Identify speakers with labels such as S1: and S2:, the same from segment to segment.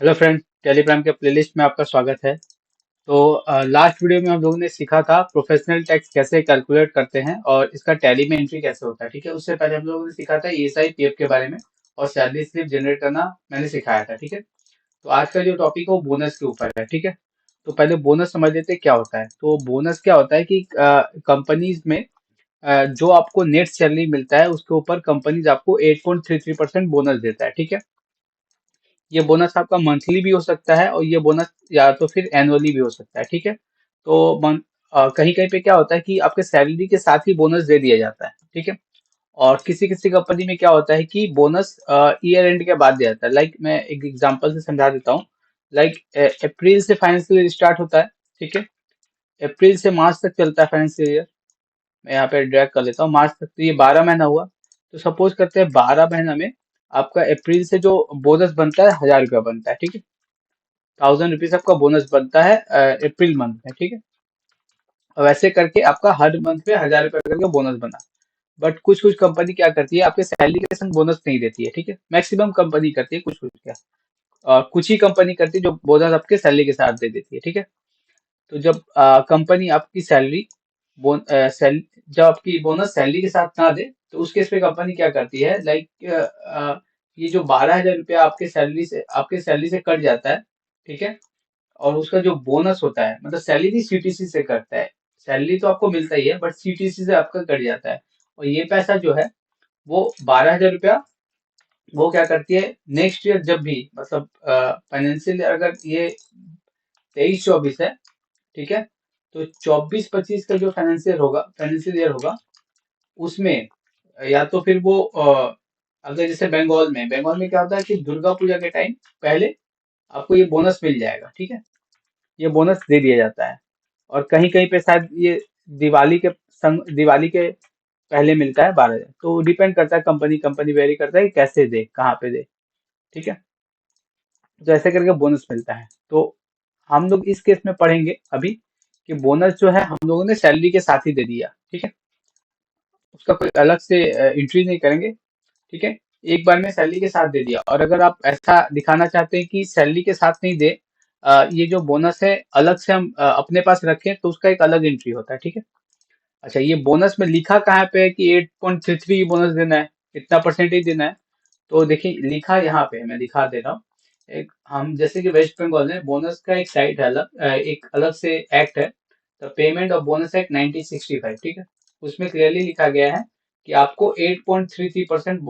S1: Hello friend, Telegram के playlist में आपका स्वागत है। तो लास्ट वीडियो में हम लोगों ने सीखा था प्रोफेशनल टैक्स कैसे कैलकुलेट करते हैं और इसका टैली में एंट्री कैसे होता है। ठीक है, उससे पहले हम लोगों ने सीखा था ईएसआई पीएफ के बारे में और सैलरी स्लिप जनरेट करना मैंने सिखाया था। ठीक है, तो आज का जो टॉपिक है वो बोनस के ऊपर है। ठीक है, तो पहले बोनस समझ लेते हैं क्या होता है। तो बोनस क्या होता है कि कंपनीज में जो आपको नेट सैलरी मिलता है उसके ऊपर कंपनीज आपको 8.33% बोनस देता है। ठीक है, ये बोनस आपका मंथली भी हो सकता है और ये बोनस या तो फिर एनुअली भी हो सकता है। ठीक है, तो कहीं कहीं पे क्या होता है कि आपके सैलरी के साथ ही बोनस दे दिया जाता है। ठीक है, और किसी किसी कंपनी में क्या होता है कि बोनस ईयर एंड के बाद दिया जाता है। लाइक मैं एक एग्जांपल से समझा देता हूँ। लाइक अप्रैल से फाइनेंशियल ईयर स्टार्ट होता है। ठीक है, अप्रैल से मार्च तक चलता है फाइनेंशियल ईयर। मैं यहाँ पे ड्रैग कर लेता हूँ मार्च तक, तो ये 12 महीना हुआ। तो सपोज करते हैं 12 महीना में आपका अप्रैल से जो बोनस बनता है 1000 रुपया बनता है। ठीक है, 1000 रुपीज आपका बोनस बनता है अप्रैल मंथ में। ठीक है, और वैसे करके आपका हर मंथ में 1000 रुपया करके बोनस बना। बट कुछ कुछ कंपनी क्या करती है, आपके सैलरी के संग बोनस नहीं देती है। ठीक है, मैक्सिमम कंपनी करती है, कुछ कुछ क्या और कुछ ही कंपनी करती है जो बोनस आपके सैलरी के साथ दे देती है। ठीक है, तो जब कंपनी आपकी सैलरी बोन अ, सैल जब आपकी बोनस सैलरी के साथ ना दे तो उस केस पे कंपनी क्या करती है, लाइक ये जो 12,000 रुपया आपके सैलरी से कट जाता है। ठीक है, और उसका जो बोनस होता है, मतलब सैलरी सीटीसी से कटता है। सैलरी तो आपको मिलता ही है बट सीटीसी से आपका कट जाता है। और ये पैसा जो है वो 12,000 रुपया वो क्या करती है, नेक्स्ट ईयर जब भी मतलब फाइनेंशियल अगर ये 23-24 है। ठीक है, तो 24-25 का जो फाइनेंशियल ईयर होगा उसमें या तो फिर वो अगर जैसे बंगाल में क्या होता है कि दुर्गा पूजा के टाइम पहले आपको ये बोनस मिल जाएगा। ठीक है, ये बोनस दे दिया जाता है। और कहीं कहीं पे शायद ये दिवाली के पहले मिलता है 12,000। तो डिपेंड करता है, कंपनी कंपनी वेरी करता है कि कैसे दे, कहाँ पे दे। ठीक है, तो ऐसे करके बोनस मिलता है। तो हम लोग इस केस में पढ़ेंगे अभी कि बोनस जो है हम लोगों ने सैलरी के साथ ही दे दिया। ठीक है, उसका कोई अलग से एंट्री नहीं करेंगे। ठीक है, एक बार में सैलरी के साथ दे दिया। और अगर आप ऐसा दिखाना चाहते हैं कि सैलरी के साथ नहीं दे, ये जो बोनस है अलग से हम अपने पास रखें, तो उसका एक अलग एंट्री होता है। ठीक है, अच्छा ये बोनस में लिखा कहाँ पे है कि 8.33 बोनस देना है, इतना परसेंटेज देना है। तो देखिए लिखा यहाँ पे है, मैं दिखा दे रहा हूँ। एक हम जैसे कि वेस्ट बंगाल में बोनस का एक साइट है अलग, एक अलग से एक्ट है, the payment of bonus act 1965। ठीक है, उसमें क्लियरली लिखा गया है कि आपको 8.33%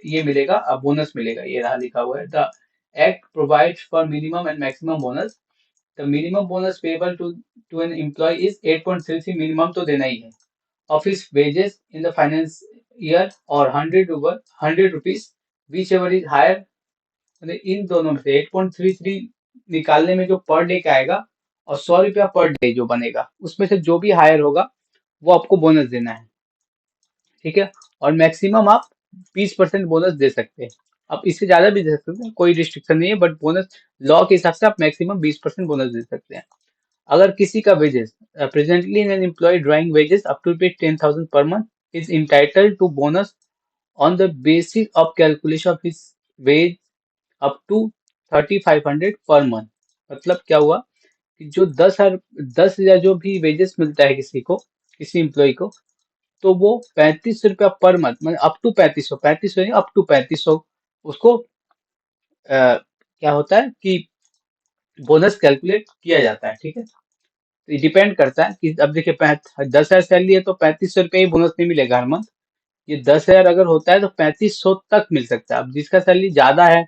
S1: ये मिलेगा, बोनस मिलेगा। ये रहा लिखा हुआ है, the act provides for minimum and maximum bonus. The minimum bonus payable to an employ is 8.33, minimum तो देना ही है, of his wages in the finance year or 100 rupees whichever is higher. मतलब इन दोनों में से 8.33 निकालने में जो पर डे का आएगा और 100 रुपया पर डे जो बनेगा उसमें से जो भी हायर होगा वो आपको बोनस देना है। ठीक है, और मैक्सिमम आप 20% बोनस दे सकते हैं। आप इससे ज्यादा भी दे सकते हैं, कोई रिस्ट्रिक्शन नहीं है, बट बोनस लॉ के हिसाब से आप मैक्सिमम 20% बोनस दे सकते हैं। अगर किसी का wages presently an employ drawing wages up to pay 10,000 per month is entitled to bonus on the basis of calculation of his wage up to 3,500 per month. मतलब क्या हुआ कि जो 10,000 जो भी वेजेस मिलता है किसी को, किसी एम्प्लॉय को, तो वो 35 रुपया पर मंथ, मतलब अप टू 3500, 3500 नहीं, अप टू 3500 उसको क्या होता है कि बोनस कैलकुलेट किया जाता है। ठीक है, तो डिपेंड करता है कि अब देखिए 10,000 सैलरी है तो 3500 रुपये ही बोनस नहीं मिलेगा हर मंथ। ये 10,000 अगर होता है तो 3500 तक मिल सकता है। अब जिसका सैलरी ज्यादा है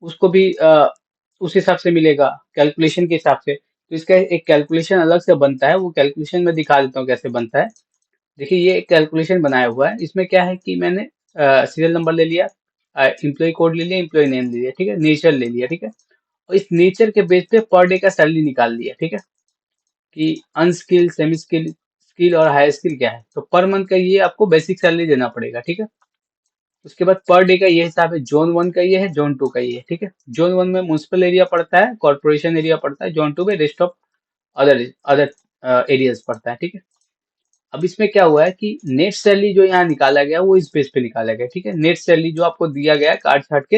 S1: उसको भी उस हिसाब से मिलेगा, कैलकुलेशन के हिसाब से। तो इसका एक कैलकुलेशन अलग से बनता है, वो कैलकुलेशन मैं दिखा देता हूँ कैसे बनता है। देखिए ये एक कैलकुलेशन बनाया हुआ है, इसमें क्या है कि मैंने सीरियल नंबर ले लिया, एम्प्लॉय कोड ले लिया, एम्प्लॉय नेम ले लिया। ठीक है, नेचर ले लिया। ठीक है, और इस नेचर के बेस पे पर डे का सैलरी निकाल लिया। ठीक है, कि अनस्किल, सेमी स्किल, स्किल और हाई स्किल क्या है। तो पर मंथ का ये आपको बेसिक सैलरी देना पड़ेगा। ठीक है, उसके बाद पर डे का ये हिसाब है, जोन 1 का ये है, जोन 2 का ये है। ठीक है, जोन 1 में म्यूनसिपल एरिया पड़ता है, कॉर्पोरेशन एरिया पड़ता है, जोन 2 में rest of other other areas पड़ता है। ठीक है, अब इसमें क्या हुआ है कि नेट सैलरी जो यहाँ निकाला गया वो इस बेस पे निकाला गया। ठीक है, नेट सैलरी जो आपको दिया गया है कार्ड छाट के,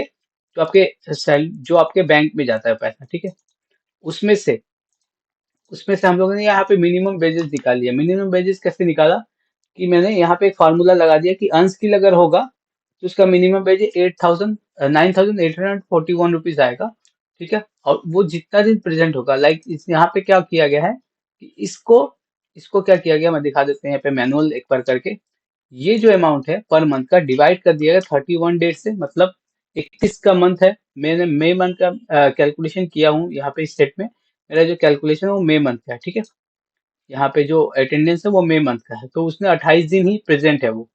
S1: जो आपके बैंक में जाता है पैसा, ठीक है, उसमें से उसमें से हम लोगों ने यहाँ पे मिनिमम वेजेस निकाल लिया। मिनिमम वेजेस कैसे निकाला कि मैंने यहाँ पे एक फार्मूला लगा दिया कि अनस्किल अगर होगा तो उसका मिनिमम वेज 9,841 रुपीज आएगा, ठीक है। और वो जितना दिन प्रेजेंट होगा, लाइक इस यहाँ पे क्या किया गया है कि इसको इसको क्या किया गया, मैं दिखा देते हैं यहाँ पे मैनुअल एक बार करके। ये जो अमाउंट है पर मंथ का डिवाइड कर दिया गया 31 डेट से, मतलब 31 का मंथ है। मैंने मई मंथ का कैलकुलेशन किया हूँ यहाँ पे इस सेट में। मेरा जो कैलकुलेशन है वो मई मंथ का है, ठीक है। यहाँ पे जो अटेंडेंस है वो मई मंथ का है, तो उसमें 28 दिन ही प्रेजेंट है वो,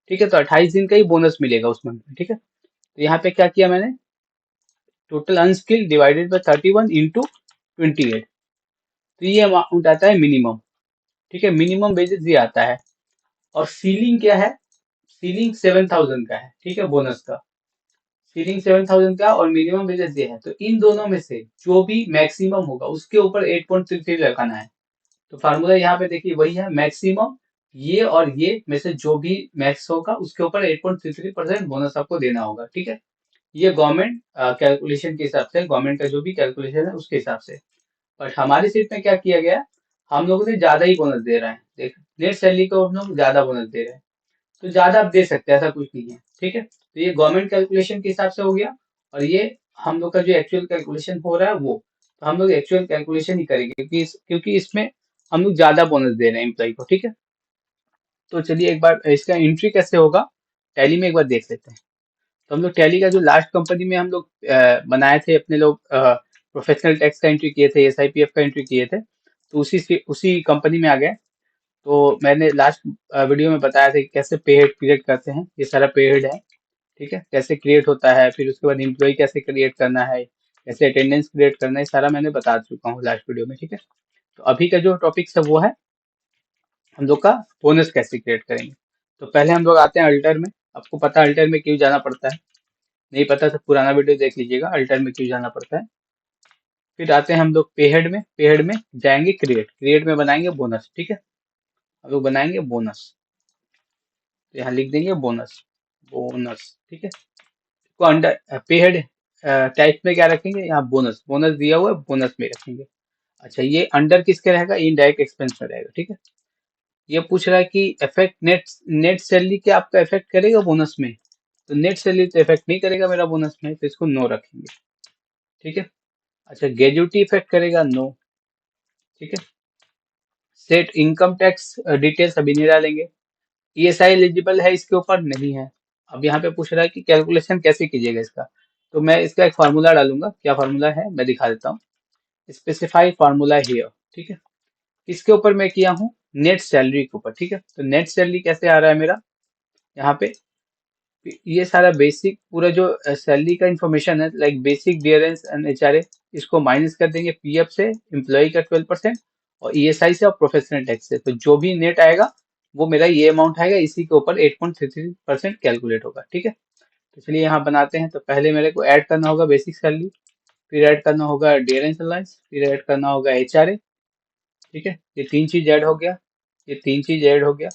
S1: ठीक है। तो 28 दिन का ही बोनस मिलेगा उस मंथ में, ठीक है। तो यहाँ पे क्या किया मैंने, total unskilled divided by 31 into 28, तो ये अमाउंट आता है मिनिमम, ठीक है। मिनिमम वेजेस ये आता है। और सीलिंग क्या है, सीलिंग 7,000 का है, ठीक है, बोनस का। सीलिंग 7,000 का और मिनिमम वेजेस ये है, तो इन दोनों में से जो भी मैक्सिमम होगा उसके ऊपर 8.33 लगाना है। तो फार्मूला यहाँ पे देखिए वही है, मैक्सिमम ये और ये में से जो भी मैक्स होगा उसके ऊपर 8.33% बोनस आपको देना होगा, ठीक है। ये गवर्नमेंट कैलकुलेशन के हिसाब से, गवर्नमेंट का जो भी कैलकुलेशन है उसके हिसाब से। बट हमारी सीट में क्या किया गया, हम लोगों ने ज्यादा ही बोनस दे रहा है, देख नेट सैलरी को हम लोग ज्यादा बोनस दे रहे हैं। तो ज्यादा आप दे सकते हैं, ऐसा कुछ नहीं है, ठीक है। तो ये गवर्नमेंट कैलकुलेशन के हिसाब से हो गया। और ये हम लोग का जो एक्चुअल कैलकुलेशन हो रहा है वो, तो हम लोग एक्चुअल कैलकुलेशन ही करेंगे क्योंकि इसमें हम लोग ज्यादा बोनस दे रहे हैं एम्प्लॉय को, ठीक है। तो चलिए एक बार इसका एंट्री कैसे होगा टैली में एक बार देख लेते हैं। तो हम लोग टैली का जो लास्ट कंपनी में हम लोग बनाए थे अपने लोग, प्रोफेशनल टैक्स का एंट्री किए थे, एसआईपीएफ का एंट्री किए थे, तो उसी कंपनी में आ गए। तो मैंने लास्ट वीडियो में बताया था कि कैसे पे हेड क्रिएट करते हैं, ये सारा पे हेड है, ठीक है, कैसे क्रिएट होता है, फिर उसके बाद एम्प्लॉय कैसे क्रिएट करना है, कैसे अटेंडेंस क्रिएट करना है, सारा मैंने बता चुका हूँ लास्ट वीडियो में, ठीक है। तो अभी का जो टॉपिक सब वो है हम लोग का बोनस कैसे क्रिएट करेंगे। तो पहले हम लोग आते हैं अल्टर में। आपको पता है अल्टर में क्यों जाना पड़ता है, नहीं पता तो पुराना वीडियो देख लीजिएगा अल्टर में क्यों जाना पड़ता है। फिर आते हैं हम लोग पे हेड में जाएंगे, क्रिएट में बनाएंगे बोनस, ठीक है। हम लोग बनाएंगे बोनस, तो यहाँ लिख देंगे बोनस, बोनस, ठीक है। को अंडर पे हेड टाइप में क्या रखेंगे, यहाँ बोनस, बोनस दिया हुआ है बोनस में रखेंगे। अच्छा, ये अंडर किसके रहेगा, इनडायरेक्ट एक्सपेंस में रहेगा, ठीक है। ये पूछ रहा है कि इफेक्ट नेट नेट सैलरी क्या आपका इफेक्ट करेगा बोनस में, तो नेट सैलरी तो इफेक्ट नहीं करेगा मेरा बोनस में, तो इसको नो रखेंगे, ठीक है। अच्छा, ग्रेजुटी इफेक्ट करेगा, नो, ठीक है। सेट इनकम टैक्स डिटेल्स अभी नहीं डालेंगे। ईएसआई एलिजिबल है इसके ऊपर, नहीं है। अब यहाँ पे पूछ रहा है कि कैलकुलेशन कैसे कीजिएगा इसका, तो मैं इसका एक फार्मूला डालूंगा। क्या फार्मूला है मैं दिखा देता हूँ, स्पेसिफाई फार्मूला हियर, ठीक है। इसके ऊपर मैं किया हूँ नेट सैलरी के ऊपर, ठीक है। तो नेट सैलरी कैसे आ रहा है मेरा, यहाँ पे ये सारा बेसिक पूरा जो सैलरी का इंफॉर्मेशन है, like basic dearness and HRA, इसको माइनस कर देंगे पीएफ से, एम्प्लॉय का 12% और ईएसआई से और प्रोफेशनल टैक्स से, तो जो भी नेट आएगा वो मेरा ये अमाउंट आएगा, इसी के ऊपर 8.33% कैलकुलेट होगा, ठीक है। तो चलिए यहाँ बनाते हैं। तो पहले मेरे को ऐड करना होगा बेसिक सैलरी, फिर ऐड करना होगा डियरेंस अलाउंस, फिर ऐड करना होगा एचआरए, ठीक है। ये तीन चीज ऐड हो गया, ये तीन चीज ऐड हो गया,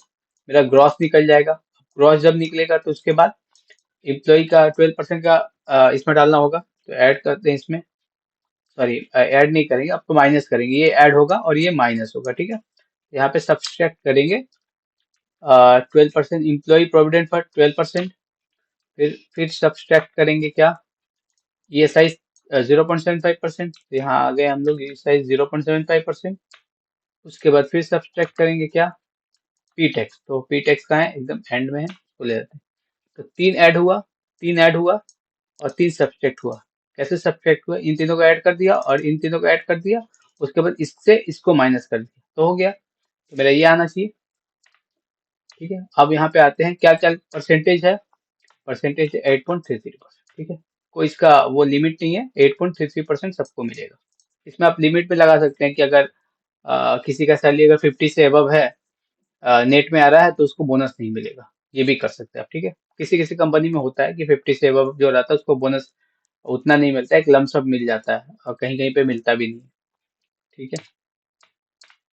S1: मेरा ग्रॉस निकल जाएगा। ग्रॉस जब निकलेगा तो उसके बाद एम्प्लॉय का 12% का इसमें डालना होगा, तो ऐड करते हैं इसमें, सॉरी ऐड नहीं करेंगे, अब तो माइनस करेंगे, ये ऐड होगा और ये माइनस होगा, ठीक है। यहाँ पे सब्सट्रैक्ट करेंगे 12% एम्प्लॉय प्रोविडेंट फंड 12%, फिर सब्सट्रैक्ट करेंगे क्या, ये साइज 0.75%, तो यहाँ आ गए हम लोग, ये साइज 0.75%। उसके बाद फिर सब्सट्रैक्ट करेंगे क्या, पी टैक्स, तो पी टैक्स कहाँ है, एकदम एंड में है, उसको ले जाते हैं। तो तीन ऐड हुआ और तीन सब्सट्रैक्ट हुआ। कैसे सब्सट्रैक्ट हुआ, इन तीनों को ऐड कर दिया और इन तीनों को ऐड कर दिया, उसके बाद इससे इसको माइनस कर दिया, तो हो गया। तो मेरा ये आना चाहिए, ठीक है। अब यहाँ पे आते हैं क्या क्या परसेंटेज है, परसेंटेज 8.33%, ठीक है। कोई इसका वो लिमिट नहीं है, 8.33% सबको मिलेगा। इसमें आप लिमिट भी लगा सकते हैं कि अगर किसी का सैलरी अगर 50 से अबव है, नेट में आ रहा है, तो उसको बोनस नहीं मिलेगा, ये भी कर सकते हैं आप, ठीक है। किसी किसी कंपनी में होता है कि 50 से अबव जो रहता है उसको बोनस उतना नहीं मिलता है, एक लमसम मिल जाता है और कहीं कहीं पे मिलता भी नहीं है, ठीक है।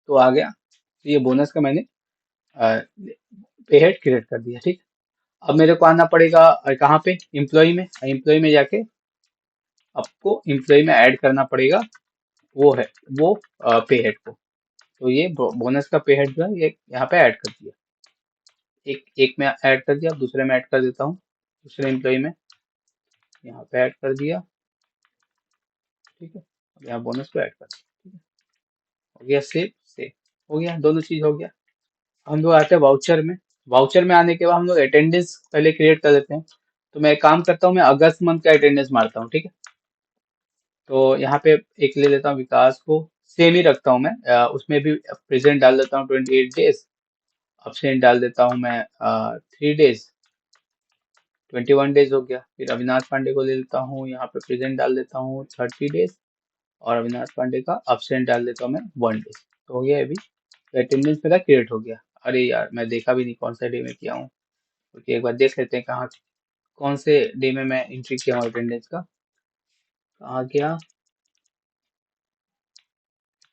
S1: तो आ गया, तो ये बोनस का मैंने पे हेड क्रिएट कर दिया, ठीक। अब मेरे को आना पड़ेगा कहाँ पे, एम्प्लॉय में, एम्प्लॉय में जाके आपको एम्प्लॉय में ऐड करना पड़ेगा, वो है वो पे हेड को। तो ये बोनस का पे हेड जो है ये यहाँ पे ऐड कर दिया, एक एक में ऐड कर दिया, दूसरे में ऐड कर देता हूँ, दूसरे एम्प्लॉय में यहाँ पे ऐड कर दिया, ठीक है। अब यहाँ बोनस को ऐड कर दिया, ठीक है। हो गया सेव हो गया, दोनों चीज हो गया। हम लोग आते हैं वाउचर में। वाउचर में आने के बाद हम लोग अटेंडेंस पहले क्रिएट कर देते हैं। तो मैं एक काम करता हूँ, मैं अगस्त मंथ का अटेंडेंस मारता हूँ, ठीक है। तो यहाँ पे एक ले लेता हूँ विकास को, सेम ही रखता हूँ मैं, उसमें भी प्रेजेंट डाल देता हूँ 28 डेज, अब्सेंट डाल देता हूँ मैं 3 डेज, 21 डेज हो गया। फिर अविनाश पांडे को ले लेता हूँ, यहाँ पे प्रेजेंट डाल देता हूँ 30 डेज, और अविनाश पांडे का अब्सेंट डाल देता हूँ मैं 1 डेज। तो हो गया, अभी अटेंडेंस मेरा क्रिएट हो गया। अरे यार, मैं देखा भी नहीं कौन सा डे में किया हूँ, क्योंकि एक बार देख लेते हैं कहाँ, कौन से डे में मैं एंट्री किया हूँ अटेंडेंस का। कहाँ गया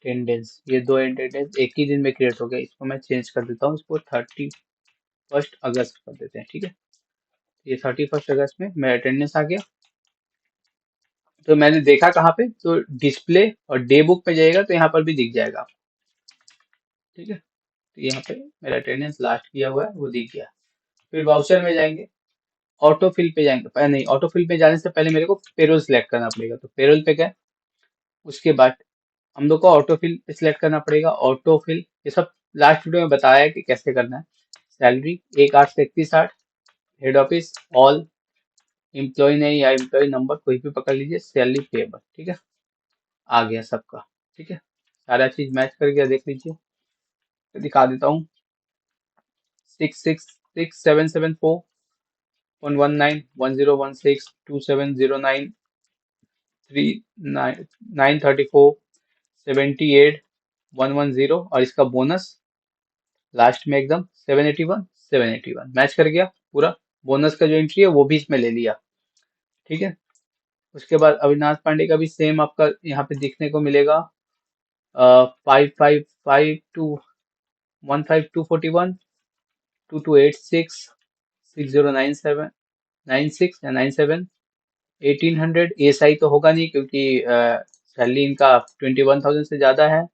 S1: अटेंडेंस, ये दो अटेंडेंस एक ही दिन में क्रिएट हो गया। इसको मैं चेंज कर देता हूँ, इसको 31 अगस्त कर देते हैं, ठीक है। ये 31 अगस्त में मेरा अटेंडेंस आ गया। तो मैंने देखा कहाँ पे, तो डिस्प्ले और डे बुक पे जाएगा तो यहाँ पर भी दिख जाएगा आपको, ठीक है। तो यहाँ पे मेरा अटेंडेंस लास्ट किया हुआ है, वो दिख गया। फिर वाउचर में जाएंगे, ऑटो फिल पे जाएंगे, नहीं, ऑटो फिल पे जाने से पहले मेरे को पेरोल सिलेक्ट करना पड़ेगा। तो पेरोल पे गए, उसके बाद हम लोग को ऑटो फिल पे सिलेक्ट करना पड़ेगा। ऑटो फिल ये सब लास्ट वीडियो में बताया है कि कैसे करना है। सैलरी 1 8 से 31 8, हेड ऑफिस ऑल, एम्प्लॉय नहीं या एम्प्लॉय नंबर कोई भी पकड़ लीजिए, सैलरी पेबल, ठीक है। आ गया सबका, ठीक है, सारा चीज मैच कर गया, देख लीजिए। तो दिखा देता हूँ, 6667411910162709 934 78 और इसका बोनस लास्ट में एकदम 781 मैच कर गया पूरा। बोनस का जो एंट्री है वो भी इसमें ले लिया, ठीक है। उसके बाद अविनाश पांडे का भी सेम आपका यहाँ पे देखने को मिलेगा, 555215212286609796 या 97 एएसआई तो होगा नहीं, क्योंकि सैलरी इनका 21,000 से ज्यादा है।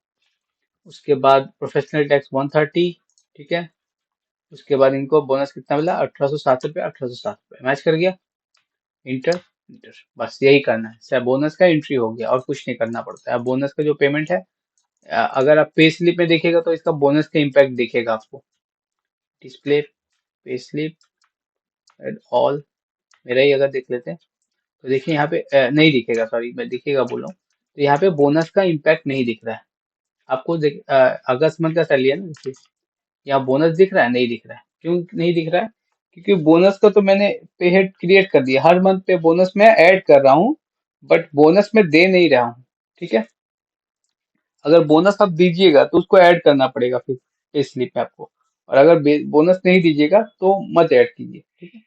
S1: उसके बाद प्रोफेशनल टैक्स 130, ठीक है। उसके बाद इनको बोनस कितना मिला, 1807 रुपये, 1807 रुपये मैच कर गया। इंटर इंटर, बस यही करना है सर, बोनस का एंट्री हो गया और कुछ नहीं करना पड़ता है। अब बोनस का जो पेमेंट है, अगर आप पे स्लिप में देखिएगा तो इसका बोनस का इम्पैक्ट दिखेगा आपको। Display pay slip and all, मेरा ही अगर देख लेते हैं तो देखिए यहाँ पे नहीं दिखेगा, सॉरी मैं दिखेगा बोल रहा हूँ। तो यहाँ पे बोनस का इम्पैक्ट नहीं दिख रहा है आपको। अगस्त मंथ का सैलरी है ना, देखिए यहाँ बोनस दिख रहा है, नहीं दिख रहा है। क्यों नहीं दिख रहा है, क्योंकि बोनस का तो मैंने पे हेड क्रिएट कर दिया, हर मंथ पे बोनस मैं ऐड कर रहा हूँ, बट बोनस में दे नहीं रहा हूँ, ठीक है। अगर बोनस आप दीजिएगा तो उसको ऐड करना पड़ेगा फिर पे स्लिप में आपको, और अगर बोनस नहीं दीजिएगा तो मत ऐड कीजिए, ठीक है।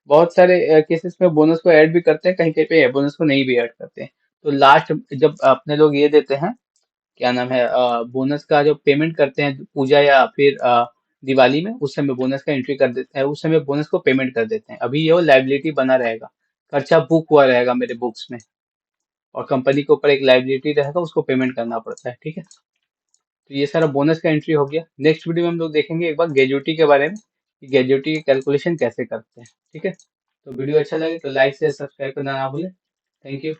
S1: बहुत सारे केसेस में बोनस को ऐड भी करते हैं, कहीं कहीं पे बोनस को नहीं भी ऐड करते हैं। तो लास्ट जब अपने लोग ये देते हैं, क्या नाम है, बोनस का जो पेमेंट करते हैं पूजा या फिर दिवाली में, उस समय बोनस का एंट्री कर देते हैं, उस समय बोनस को पेमेंट कर देते हैं। अभी ये लाइबिलिटी बना रहेगा, खर्चा बुक हुआ रहेगा मेरे बुक्स में, और कंपनी के ऊपर एक लाइबिलिटी रहेगा, उसको पेमेंट करना पड़ता है, ठीक है। तो ये सारा बोनस का एंट्री हो गया। नेक्स्ट वीडियो में हम लोग देखेंगे एक बार ग्रेजुटी के बारे में, कि ग्रेजुटी की कैलकुलेशन कैसे करते हैं, ठीक है। तो वीडियो अच्छा लगे तो लाइक से सब्सक्राइब करना ना भूलें। Thank you.